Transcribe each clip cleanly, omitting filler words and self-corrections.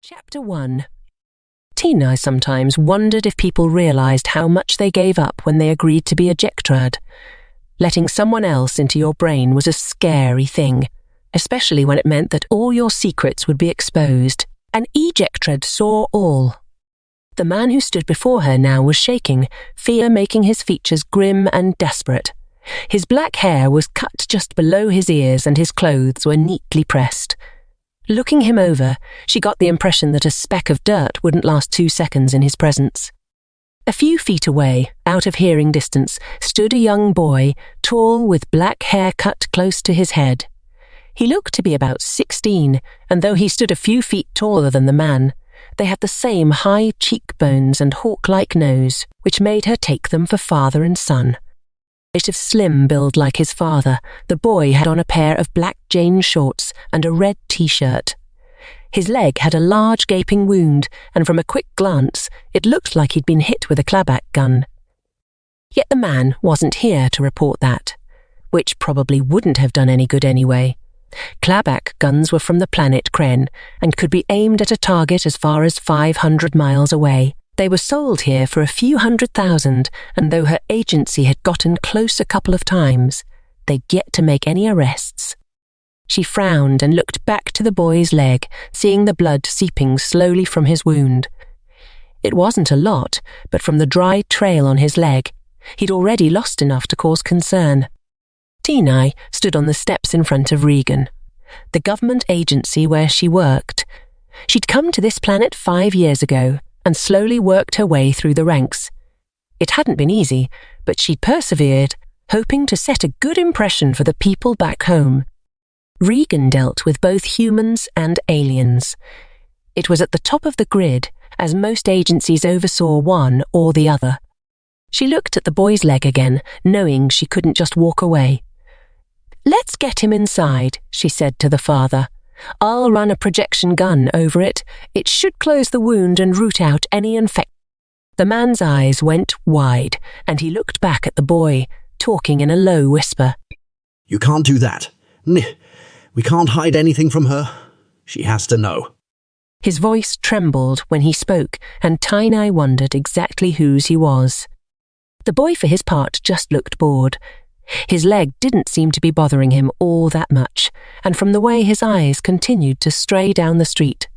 Chapter 1. Tinai sometimes wondered if people realised how much they gave up when they agreed to be ejectrad. Letting someone else into your brain was a scary thing, especially when it meant that all your secrets would be exposed. An ejectrad saw all. The man who stood before her now was shaking, fear making his features grim and desperate. His black hair was cut just below his ears and his clothes were neatly pressed. Looking him over, she got the impression that a speck of dirt wouldn't last 2 seconds in his presence. A few feet away, out of hearing distance, stood a young boy, tall with black hair cut close to his head. He looked to be about 16, and though he stood a few feet taller than the man, they had the same high cheekbones and hawk-like nose, which made her take them for father and son. Of slim build like his father, the boy had on a pair of black Jane shorts and a red t-shirt. His leg had a large gaping wound, and from a quick glance, it looked like he'd been hit with a clapback gun. Yet the man wasn't here to report that, which probably wouldn't have done any good anyway. Clapback guns were from the planet Kren and could be aimed at a target as far as 500 miles away. They were sold here for a few $100,000, and though her agency had gotten close a couple of times, they'd yet to make any arrests. She frowned and looked back to the boy's leg, seeing the blood seeping slowly from his wound. It wasn't a lot, but from the dry trail on his leg, he'd already lost enough to cause concern. Tinai stood on the steps in front of Regan, the government agency where she worked. She'd come to this planet 5 years ago, and slowly worked her way through the ranks. It hadn't been easy, but she'd persevered, hoping to set a good impression for the people back home. Regan dealt with both humans and aliens. It was at the top of the grid, as most agencies oversaw one or the other. She looked at the boy's leg again, knowing she couldn't just walk away. "Let's get him inside," she said to the father. "I'll run a projection gun over it. It should close the wound and root out any infection." The man's eyes went wide, and he looked back at the boy, talking in a low whisper. "You can't do that. We can't hide anything from her. She has to know." His voice trembled when he spoke, and Tinai wondered exactly whose he was. The boy, for his part, just looked bored. His leg didn't seem to be bothering him all that much, and from the way his eyes continued to stray down the street,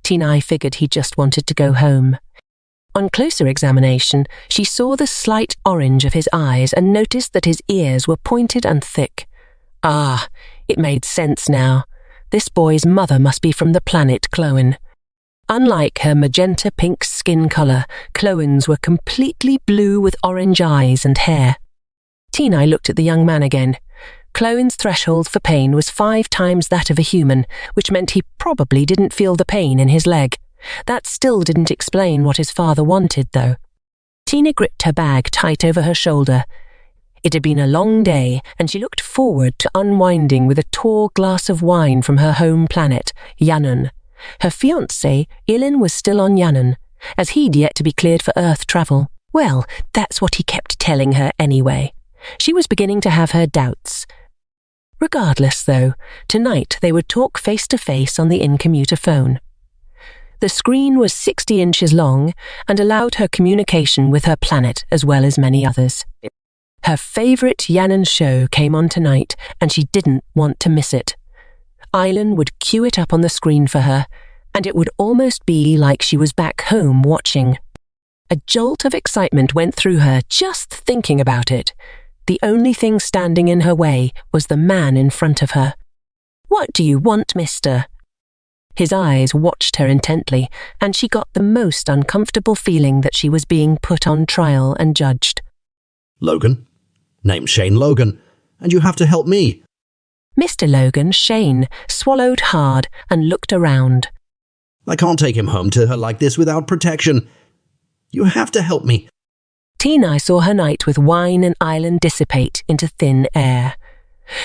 Tinai figured he just wanted to go home. On closer examination, she saw the slight orange of his eyes and noticed that his ears were pointed and thick. Ah, it made sense now. This boy's mother must be from the planet Cloen. Unlike her magenta-pink skin colour, Cloen's were completely blue with orange eyes and hair. Tinai looked at the young man again. Cloen's threshold for pain was 5 times that of a human, which meant he probably didn't feel the pain in his leg. That still didn't explain what his father wanted, though. Tina gripped her bag tight over her shoulder. It had been a long day, and she looked forward to unwinding with a tall glass of wine from her home planet, Yanun. Her fiancé, Ilin, was still on Yanun, as he'd yet to be cleared for Earth travel. Well, that's what he kept telling her anyway. She was beginning to have her doubts. Regardless, though, tonight they would talk face-to-face on the in-commuter phone. The screen was 60 inches long and allowed her communication with her planet as well as many others. Her favourite Yanun show came on tonight, and she didn't want to miss it. Island would cue it up on the screen for her, and it would almost be like she was back home watching. A jolt of excitement went through her just thinking about it. The only thing standing in her way was the man in front of her. "What do you want, mister?" His eyes watched her intently, and she got the most uncomfortable feeling that she was being put on trial and judged. "Logan? Name's Shane Logan, and you have to help me." Mr. Logan, Shane, swallowed hard and looked around. "I can't take him home to her like this without protection. You have to help me." Tinai saw her night with wine and Island dissipate into thin air.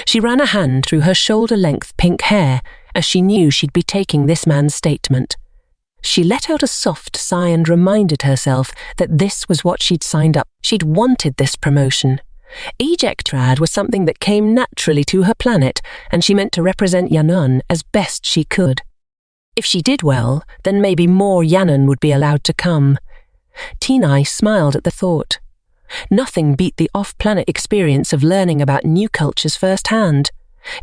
She ran a hand through her shoulder-length pink hair as she knew she'd be taking this man's statement. She let out a soft sigh and reminded herself that this was what she'd signed up. She'd wanted this promotion. Ejectrad was something that came naturally to her planet, and she meant to represent Yanun as best she could. If she did well, then maybe more Yanun would be allowed to come. Tinai smiled at the thought. Nothing beat the off-planet experience of learning about new cultures firsthand.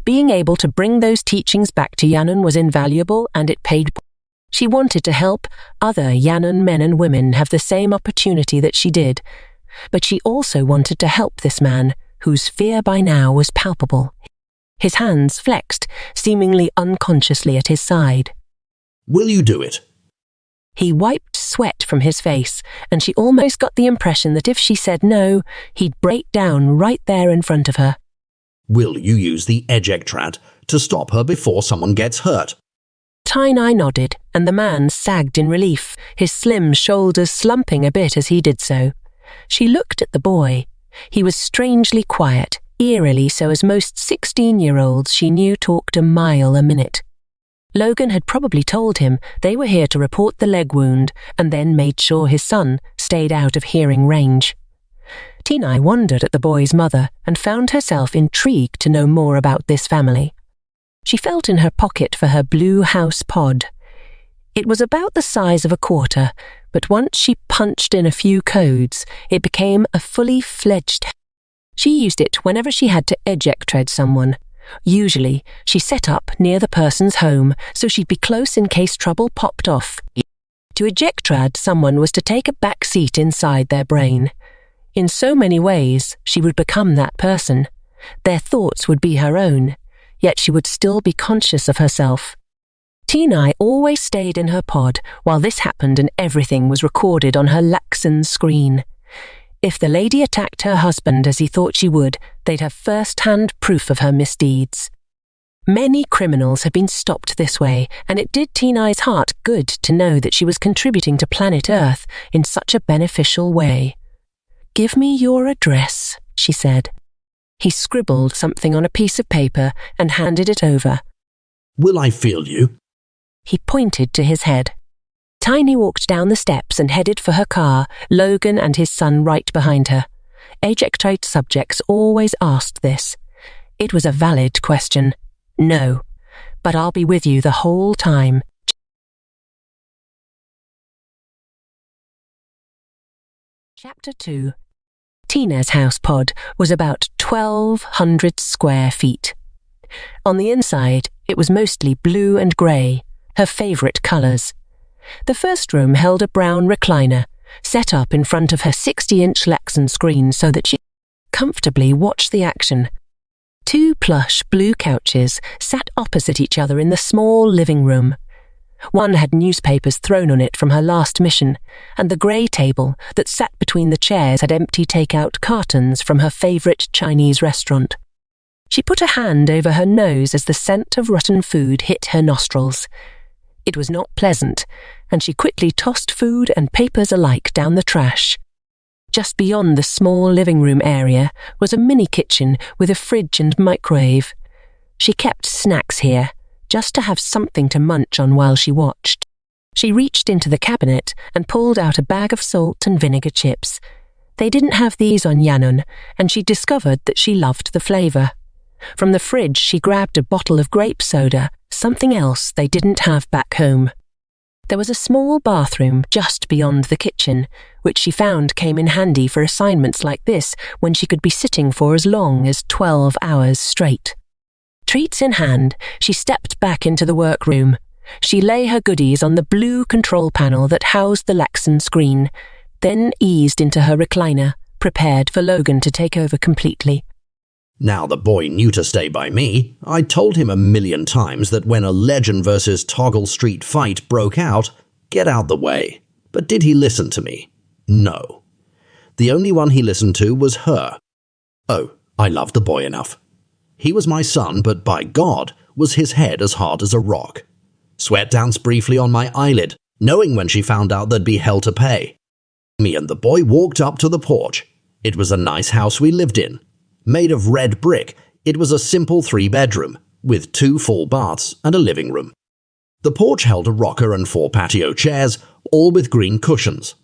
Being able to bring those teachings back to Yanun was invaluable, and it paid. She wanted to help other Yanun men and women have the same opportunity that she did, but she also wanted to help this man, whose fear by now was palpable. His hands flexed, seemingly unconsciously at his side. Will you do it? He wiped sweat from his face, and she almost got the impression that if she said no, he'd break down right there in front of her. Will you use the ejectrat to stop her before someone gets hurt? Tinai nodded, and the man sagged in relief, his slim shoulders slumping a bit as he did so. She looked at the boy. He was strangely quiet, eerily so, as most 16-year-olds she knew talked a mile a minute. Logan had probably told him they were here to report the leg wound and then made sure his son stayed out of hearing range. Tinai wondered at the boy's mother and found herself intrigued to know more about this family. She felt in her pocket for her blue house pod. It was about the size of a quarter, but once she punched in a few codes, it became a fully fledged. She used it whenever she had to ejectred someone. Usually, she set up near the person's home, so she'd be close in case trouble popped off. To ejectrad someone was to take a back seat inside their brain. In so many ways, she would become that person. Their thoughts would be her own, yet she would still be conscious of herself. Tinai always stayed in her pod while this happened, and everything was recorded on her Laxon screen. If the lady attacked her husband as he thought she would, they'd have first-hand proof of her misdeeds. Many criminals have been stopped this way, and it did Tinai's heart good to know that she was contributing to planet Earth in such a beneficial way. "Give me your address," she said. He scribbled something on a piece of paper and handed it over. Will I feel you? He pointed to his head. Tinai walked down the steps and headed for her car, Logan and his son right behind her. Ejectrate subjects always asked this. It was a valid question. No, but I'll be with you the whole time. Chapter 2. Tina's house pod was about 1,200 square feet. On the inside, it was mostly blue and grey, her favourite colours. The first room held a brown recliner, set up in front of her 60-inch Laxon screen so that she comfortably watched the action. 2 plush blue couches sat opposite each other in the small living room. One had newspapers thrown on it from her last mission, and the grey table that sat between the chairs had empty take-out cartons from her favourite Chinese restaurant. She put a hand over her nose as the scent of rotten food hit her nostrils. It was not pleasant, and she quickly tossed food and papers alike down the trash. Just beyond the small living room area was a mini kitchen with a fridge and microwave. She kept snacks here, just to have something to munch on while she watched. She reached into the cabinet and pulled out a bag of salt and vinegar chips. They didn't have these on Yanun, and she discovered that she loved the flavour. From the fridge she grabbed a bottle of grape soda, something else they didn't have back home. There was a small bathroom just beyond the kitchen, which she found came in handy for assignments like this when she could be sitting for as long as 12 hours straight. Treats in hand, she stepped back into the workroom. She lay her goodies on the blue control panel that housed the Laxon screen, then eased into her recliner, prepared for Logan to take over completely. Now the boy knew to stay by me. I told him 1,000,000 times that when a Legend versus Toggle Street fight broke out, get out the way. But did he listen to me? No. The only one he listened to was her. Oh, I loved the boy enough. He was my son, but by God, was his head as hard as a rock. Sweat danced briefly on my eyelid, knowing when she found out there'd be hell to pay. Me and the boy walked up to the porch. It was a nice house we lived in. Made of red brick, it was a simple 3-bedroom, with 2 full baths and a living room. The porch held a rocker and 4 patio chairs, all with green cushions.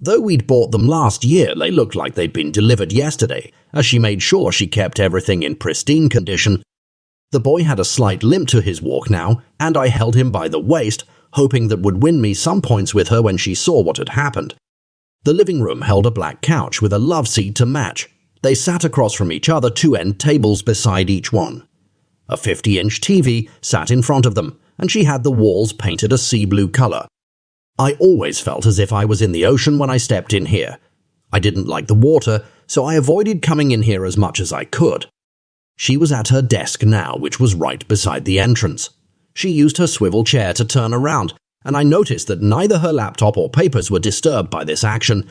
Though we'd bought them last year, they looked like they'd been delivered yesterday, as she made sure she kept everything in pristine condition. The boy had a slight limp to his walk now, and I held him by the waist, hoping that would win me some points with her when she saw what had happened. The living room held a black couch with a love seat to match. They sat across from each other, 2 end tables beside each one. A 50-inch TV sat in front of them, and she had the walls painted a sea blue color. I always felt as if I was in the ocean when I stepped in here. I didn't like the water, so I avoided coming in here as much as I could. She was at her desk now, which was right beside the entrance. She used her swivel chair to turn around, and I noticed that neither her laptop or papers were disturbed by this action.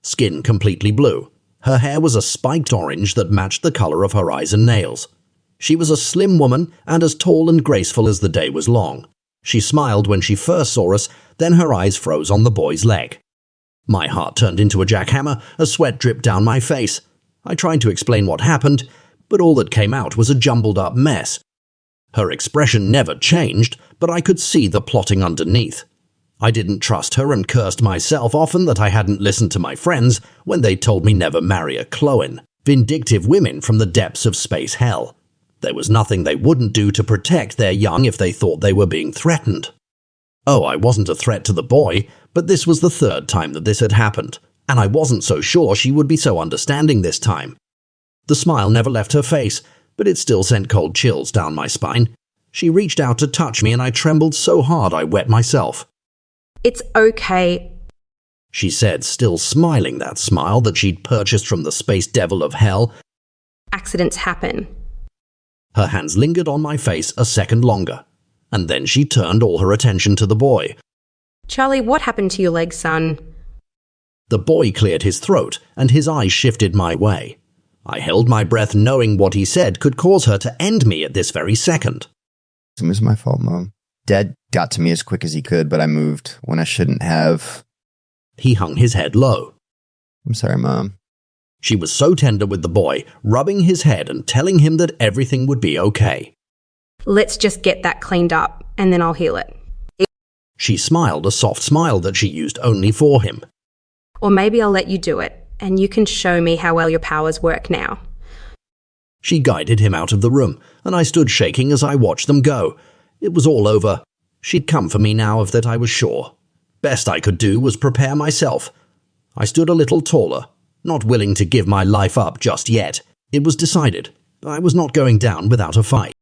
Skin completely blue. Her hair was a spiked orange that matched the color of her eyes and nails. She was a slim woman and as tall and graceful as the day was long. She smiled when she first saw us, then her eyes froze on the boy's leg. My heart turned into a jackhammer, a sweat dripped down my face. I tried to explain what happened, but all that came out was a jumbled-up mess. Her expression never changed, but I could see the plotting underneath. I didn't trust her and cursed myself often that I hadn't listened to my friends when they told me never marry a Cloan, vindictive women from the depths of space hell. There was nothing they wouldn't do to protect their young if they thought they were being threatened. Oh, I wasn't a threat to the boy, but this was the 3rd time that this had happened, and I wasn't so sure she would be so understanding this time. The smile never left her face, but it still sent cold chills down my spine. She reached out to touch me and I trembled so hard I wet myself. "It's okay," she said, still smiling that smile that she'd purchased from the space devil of hell. "Accidents happen." Her hands lingered on my face a second longer, and then she turned all her attention to the boy. "Charlie, what happened to your leg, son?" The boy cleared his throat and his eyes shifted my way. I held my breath knowing what he said could cause her to end me at this very second. It was my fault, Mom. Dad got to me as quick as he could, but I moved when I shouldn't have. He hung his head low. I'm sorry, Mom. She was so tender with the boy, rubbing his head and telling him that everything would be okay. "Let's just get that cleaned up, and then I'll heal it." She smiled, a soft smile that she used only for him. "Or maybe I'll let you do it, and you can show me how well your powers work now." She guided him out of the room, and I stood shaking as I watched them go. It was all over. She'd come for me now, of that I was sure. Best I could do was prepare myself. I stood a little taller, not willing to give my life up just yet. It was decided. I was not going down without a fight.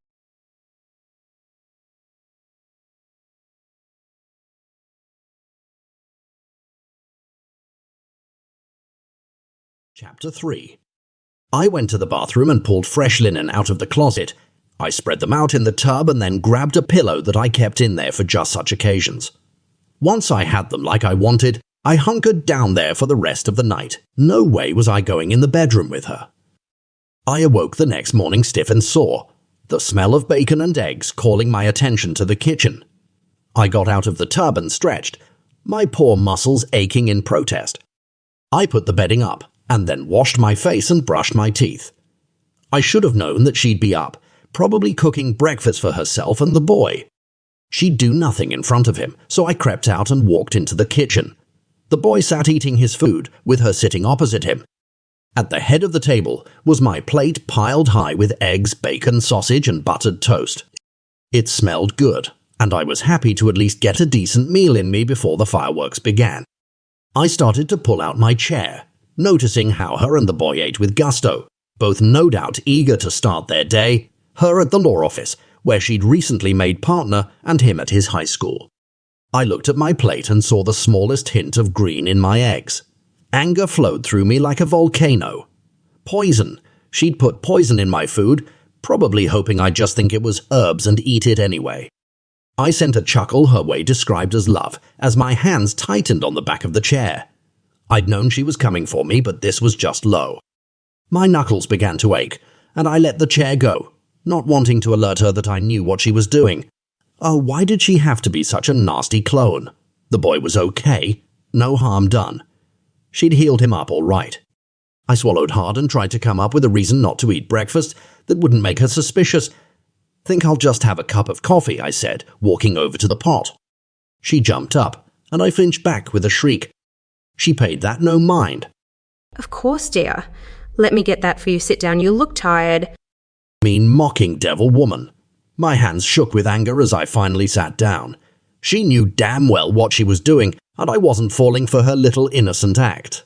Chapter 3. I went to the bathroom and pulled fresh linen out of the closet. I spread them out in the tub and then grabbed a pillow that I kept in there for just such occasions. Once I had them like I wanted, I hunkered down there for the rest of the night. No way was I going in the bedroom with her. I awoke the next morning stiff and sore, the smell of bacon and eggs calling my attention to the kitchen. I got out of the tub and stretched, my poor muscles aching in protest. I put the bedding up and then washed my face and brushed my teeth. I should have known that she'd be up, probably cooking breakfast for herself and the boy. She'd do nothing in front of him, so I crept out and walked into the kitchen. The boy sat eating his food, with her sitting opposite him. At the head of the table was my plate piled high with eggs, bacon, sausage, and buttered toast. It smelled good, and I was happy to at least get a decent meal in me before the fireworks began. I started to pull out my chair, noticing how her and the boy ate with gusto, both no doubt eager to start their day, her at the law office, where she'd recently made partner, and him at his high school. I looked at my plate and saw the smallest hint of green in my eggs. Anger flowed through me like a volcano. Poison. She'd put poison in my food, probably hoping I'd just think it was herbs and eat it anyway. I sent a chuckle her way described as love, as my hands tightened on the back of the chair. I'd known she was coming for me, but this was just low. My knuckles began to ache, and I let the chair go, not wanting to alert her that I knew what she was doing. Oh, why did she have to be such a nasty clone? The boy was okay, no harm done. She'd healed him up all right. I swallowed hard and tried to come up with a reason not to eat breakfast that wouldn't make her suspicious. "Think I'll just have a cup of coffee," I said, walking over to the pot. She jumped up, and I flinched back with a shriek. She paid that no mind. "Of course, dear. Let me get that for you. Sit down. You look tired." Mean, mocking devil woman. My hands shook with anger as I finally sat down. She knew damn well what she was doing, and I wasn't falling for her little innocent act.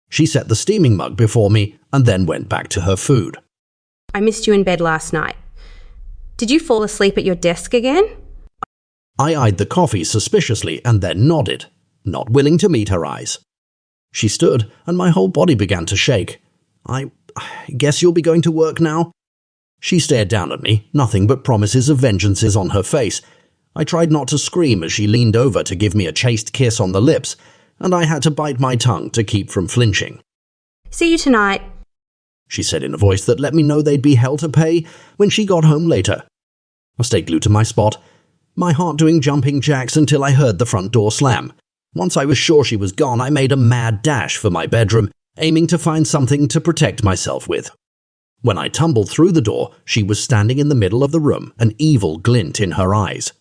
She set the steaming mug before me and then went back to her food. I missed you in bed last night. Did you fall asleep at your desk again? I eyed the coffee suspiciously and then nodded, not willing to meet her eyes. She stood, and my whole body began to shake. I guess you'll be going to work now? She stared down at me, nothing but promises of vengeances on her face. I tried not to scream as she leaned over to give me a chaste kiss on the lips, and I had to bite my tongue to keep from flinching. See you tonight, she said in a voice that let me know they'd be hell to pay when she got home later. I stayed glued to my spot, my heart doing jumping jacks until I heard the front door slam. Once I was sure she was gone, I made a mad dash for my bedroom, aiming to find something to protect myself with. When I tumbled through the door, she was standing in the middle of the room, an evil glint in her eyes.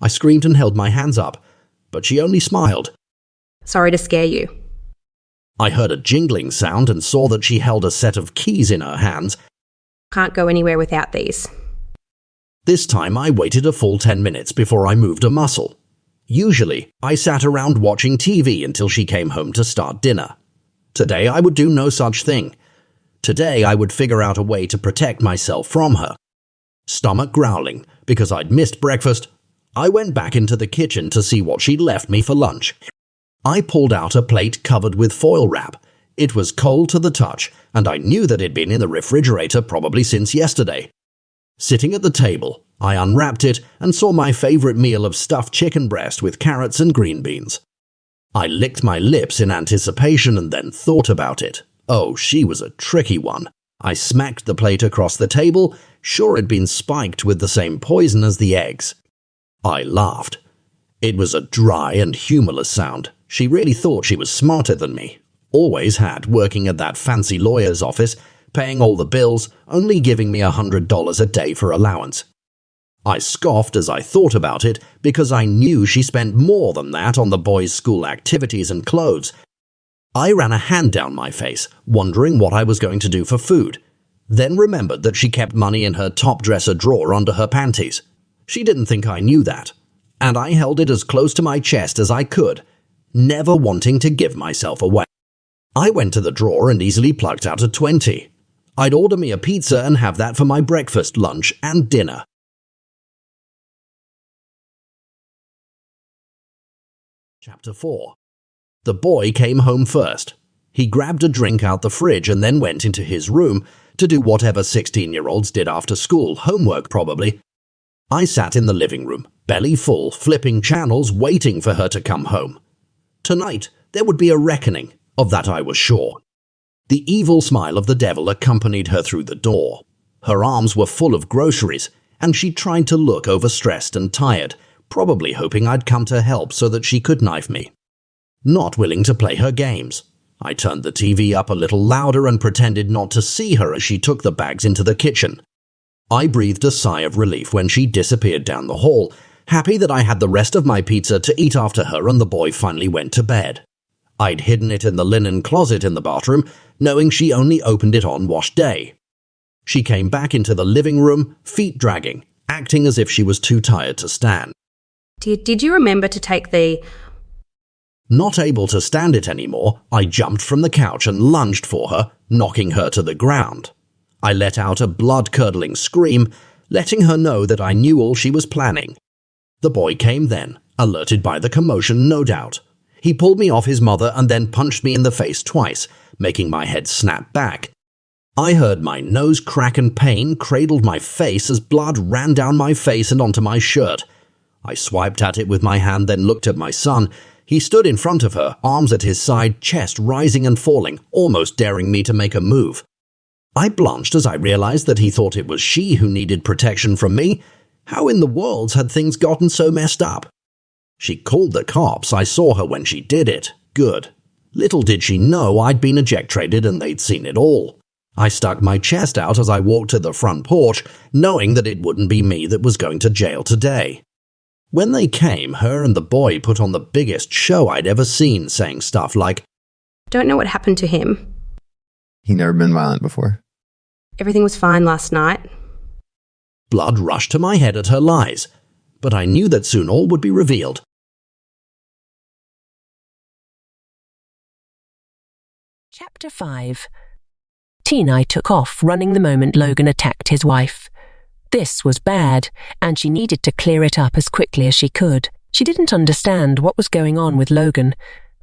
I screamed and held my hands up, but she only smiled. Sorry to scare you. I heard a jingling sound and saw that she held a set of keys in her hands. Can't go anywhere without these. This time I waited a full 10 minutes before I moved a muscle. Usually, I sat around watching TV until she came home to start dinner. Today I would do no such thing. Today I would figure out a way to protect myself from her. Stomach growling because I'd missed breakfast, I went back into the kitchen to see what she'd left me for lunch. I pulled out a plate covered with foil wrap. It was cold to the touch, and I knew that it'd been in the refrigerator probably since yesterday. Sitting at the table, I unwrapped it and saw my favorite meal of stuffed chicken breast with carrots and green beans. I licked my lips in anticipation and then thought about it. Oh, she was a tricky one. I smacked the plate across the table, sure it'd been spiked with the same poison as the eggs. I laughed. It was a dry and humorless sound. She really thought she was smarter than me. Always had, working at that fancy lawyer's office, paying all the bills, only giving me $100 a day for allowance. I scoffed as I thought about it because I knew she spent more than that on the boys' school activities and clothes. I ran a hand down my face, wondering what I was going to do for food, then remembered that she kept money in her top dresser drawer under her panties. She didn't think I knew that, and I held it as close to my chest as I could, never wanting to give myself away. I went to the drawer and easily plucked out a 20. I'd order me a pizza and have that for my breakfast, lunch, and dinner. Chapter 4. The boy came home first. He grabbed a drink out the fridge and then went into his room to do whatever 16-year-olds did after school, homework probably. I sat in the living room, belly full, flipping channels, waiting for her to come home. Tonight, there would be a reckoning, of that I was sure. The evil smile of the devil accompanied her through the door. Her arms were full of groceries, and she tried to look overstressed and tired, probably hoping I'd come to help so that she could knife me. Not willing to play her games, I turned the TV up a little louder and pretended not to see her as she took the bags into the kitchen. I breathed a sigh of relief when she disappeared down the hall, happy that I had the rest of my pizza to eat after her and the boy finally went to bed. I'd hidden it in the linen closet in the bathroom, knowing she only opened it on wash day. She came back into the living room, feet dragging, acting as if she was too tired to stand. Did you remember to take the... Not able to stand it anymore, I jumped from the couch and lunged for her, knocking her to the ground. I let out a blood-curdling scream, letting her know that I knew all she was planning. The boy came then, alerted by the commotion, no doubt. He pulled me off his mother and then punched me in the face twice, making my head snap back. I heard my nose crack and pain cradled my face as blood ran down my face and onto my shirt. I swiped at it with my hand, then looked at my son. He stood in front of her, arms at his side, chest rising and falling, almost daring me to make a move. I blanched as I realized that he thought it was she who needed protection from me. How in the world had things gotten so messed up? She called the cops. I saw her when she did it. Good. Little did she know I'd been ejectrated and they'd seen it all. I stuck my chest out as I walked to the front porch, knowing that it wouldn't be me that was going to jail today. When they came, her and the boy put on the biggest show I'd ever seen, saying stuff like, Don't know what happened to him. He never been violent before. Everything was fine last night. Blood rushed to my head at her lies, but I knew that soon all would be revealed. Chapter 5. Tinai took off running the moment Logan attacked his wife. This was bad, and she needed to clear it up as quickly as she could. She didn't understand what was going on with Logan,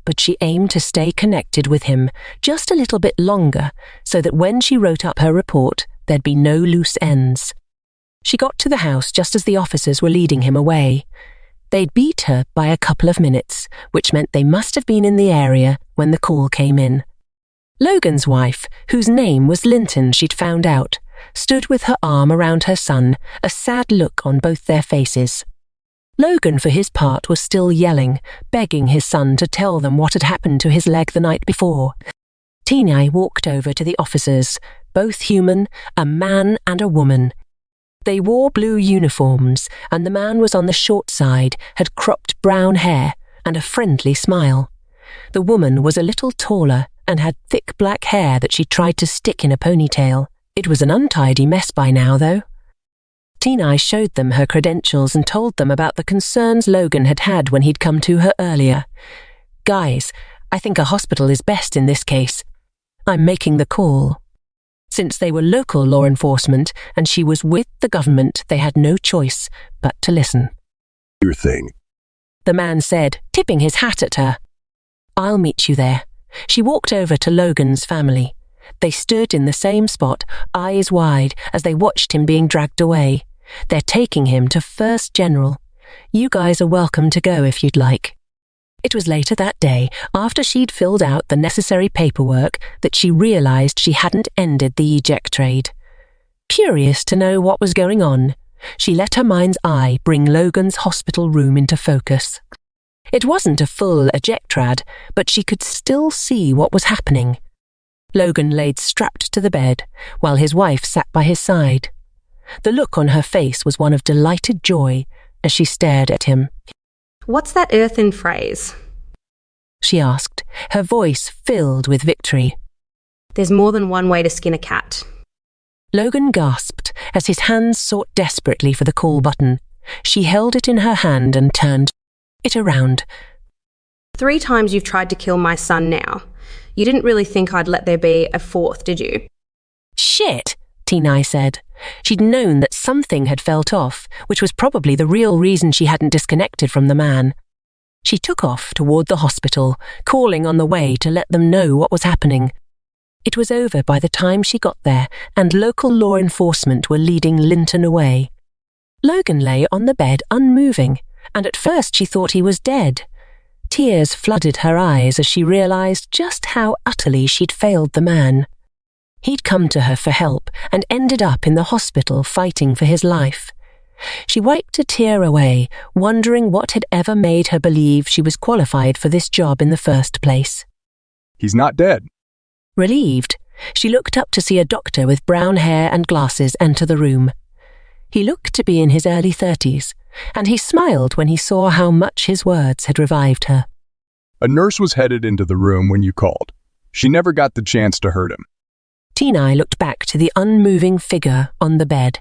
but she aimed to stay connected with him just a little bit longer so that when she wrote up her report, there'd be no loose ends. She got to the house just as the officers were leading him away. They'd beat her by a couple of minutes, which meant they must have been in the area when the call came in. Logan's wife, whose name was Linton she'd found out, stood with her arm around her son, a sad look on both their faces. Logan, for his part, was still yelling, begging his son to tell them what had happened to his leg the night before. Tinai walked over to the officers, both human, a man and a woman. They wore blue uniforms, and the man was on the short side, had cropped brown hair, and a friendly smile. The woman was a little taller, and had thick black hair that she tried to stick in a ponytail. It was an untidy mess by now, though. Tinai showed them her credentials and told them about the concerns Logan had had when he'd come to her earlier. "Guys, I think a hospital is best in this case. I'm making the call." Since they were local law enforcement and she was with the government, they had no choice but to listen. "Your thing," the man said, tipping his hat at her. "I'll meet you there." She walked over to Logan's family. They stood in the same spot, eyes wide, as they watched him being dragged away. "They're taking him to First General. You guys are welcome to go if you'd like." It was later that day, after she'd filled out the necessary paperwork, that she realized she hadn't ended the eject trade. Curious to know what was going on, she let her mind's eye bring Logan's hospital room into focus. It wasn't a full ejectrad, but she could still see what was happening. Logan laid strapped to the bed, while his wife sat by his side. The look on her face was one of delighted joy as she stared at him. What's that earthen phrase? She asked, her voice filled with victory. There's more than one way to skin a cat. Logan gasped as his hands sought desperately for the call button. She held it in her hand and turned it around. 3 times you've tried to kill my son now. You didn't really think I'd let there be a 4th, did you? Shit, Tinai said. She'd known that something had felt off, which was probably the real reason she hadn't disconnected from the man. She took off toward the hospital, calling on the way to let them know what was happening. It was over by the time she got there, and local law enforcement were leading Linton away. Logan lay on the bed unmoving, and at first she thought he was dead. Tears flooded her eyes as she realized just how utterly she'd failed the man. He'd come to her for help and ended up in the hospital fighting for his life. She wiped a tear away, wondering what had ever made her believe she was qualified for this job in the first place. "He's not dead." Relieved, she looked up to see a doctor with brown hair and glasses enter the room. He looked to be in his early 30s, and he smiled when he saw how much his words had revived her. "A nurse was headed into the room when you called. She never got the chance to hurt him." Tinai looked back to the unmoving figure on the bed.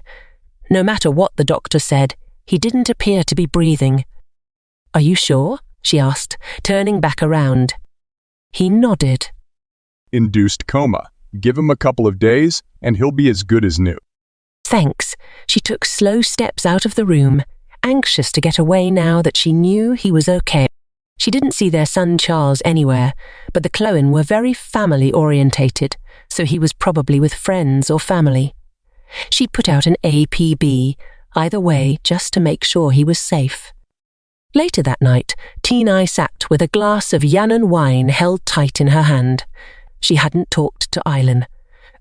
No matter what the doctor said, he didn't appear to be breathing. "Are you sure?" she asked, turning back around. He nodded. "Induced coma. Give him a couple of days, and he'll be as good as new." Thanks. She took slow steps out of the room, anxious to get away now that she knew he was okay. She didn't see their son Charles anywhere, but the Clowen were very family-orientated, so he was probably with friends or family. She put out an APB, either way, just to make sure he was safe. Later that night, Tinai sat with a glass of Yanun wine held tight in her hand. She hadn't talked to Islan.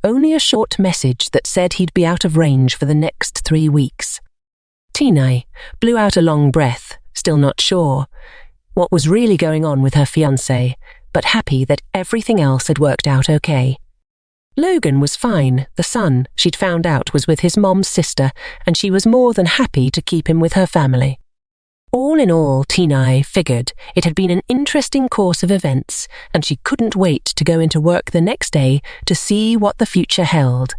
Only a short message that said he'd be out of range for the next 3 weeks. Tinai blew out a long breath, still not sure what was really going on with her fiancé, but happy that everything else had worked out okay. Logan was fine. The son, she'd found out, was with his mom's sister, and she was more than happy to keep him with her family. All in all, Tinai figured it had been an interesting course of events, and she couldn't wait to go into work the next day to see what the future held.